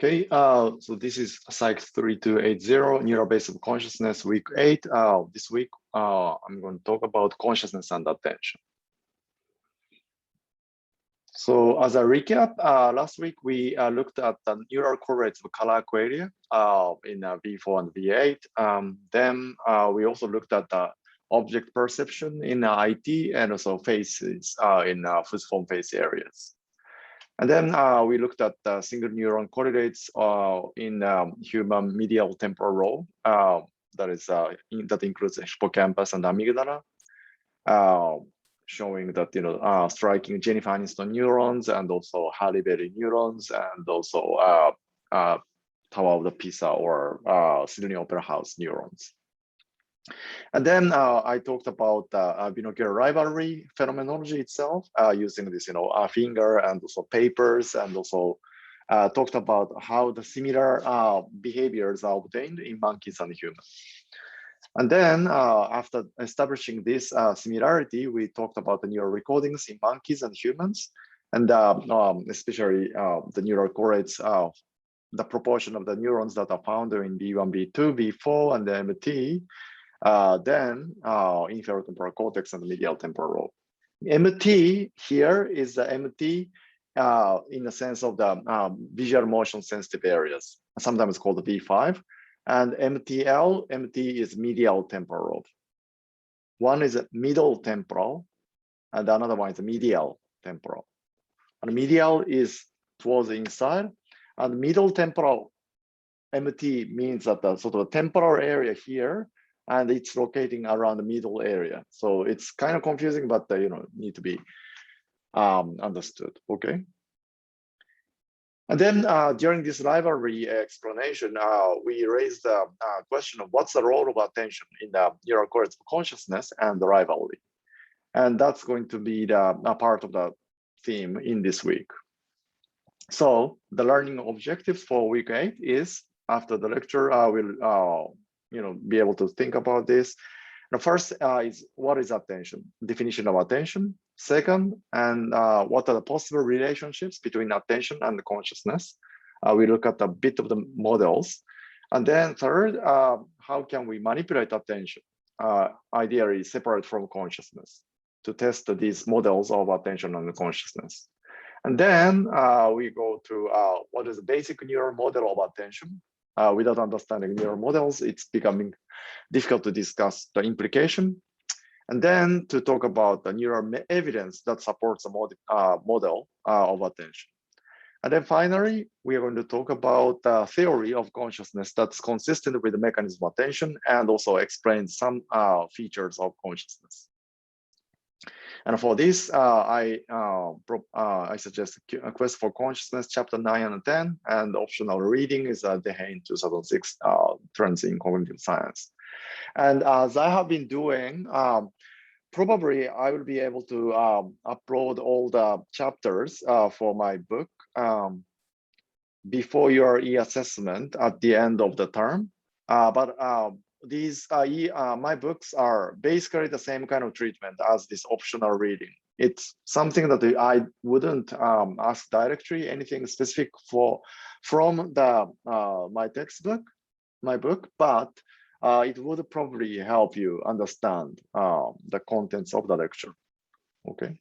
Okay, so this is Psych 3280, Neural Base of Consciousness, week 8. This week, I'm going to talk about consciousness and attention. So as a recap, last week we looked at the neural correlates of color Qualia in V4 and V8. Then we also looked at the object perception in IT and also faces in fusiform face areas. And then we looked at the single neuron correlates in human medial temporal lobe, that includes hippocampus and amygdala, showing that striking Jennifer Aniston neurons and also Halle Berry neurons and also Tower of the Pisa or Sydney Opera House neurons. And then I talked about binocular rivalry phenomenology itself, using this, finger and also papers, and also talked about how the similar behaviors are obtained in monkeys and humans. And then after establishing this similarity, we talked about the neural recordings in monkeys and humans, and especially the neural correlates, the proportion of the neurons that are found in B1, B2, B4, and the MT. Then inferior temporal cortex and the medial temporal lobe. MT here is the MT in the sense of the visual motion sensitive areas, sometimes called the V5. And MTL, MT is medial temporal lobe. One is middle temporal, and another one is medial temporal. And medial is towards the inside, and middle temporal MT means that the sort of temporal area here, and it's locating around the middle area. So it's kind of confusing, but need to be understood, okay? And then during this rivalry explanation, we raised the question of what's the role of attention in the neural correlates of consciousness and the rivalry. And that's going to be a part of the theme in this week. So the learning objectives for week 8 is, after the lecture, I will be able to think about this. The first is what is attention, definition of attention. Second, and what are the possible relationships between attention and consciousness. We look at a bit of the models. And then third, how can we manipulate attention, ideally separate from consciousness, to test these models of attention and consciousness. And then we go to what is the basic neural model of attention. Without understanding neural models, it's becoming difficult to discuss the implication. And then to talk about the neural evidence that supports a model of attention. And then finally, we are going to talk about the theory of consciousness that's consistent with the mechanism of attention and also explain some features of consciousness. And for this, I suggest a Quest for Consciousness, chapter 9 and 10, and the optional reading is Dehaene 2006, Trends in Cognitive Science. And as I have been doing, probably I will be able to upload all the chapters for my book before your e-assessment at the end of the term. These my books are basically the same kind of treatment as this optional reading. It's something that I wouldn't ask directly anything specific from the my textbook, my book, but it would probably help you understand the contents of the lecture. Okay.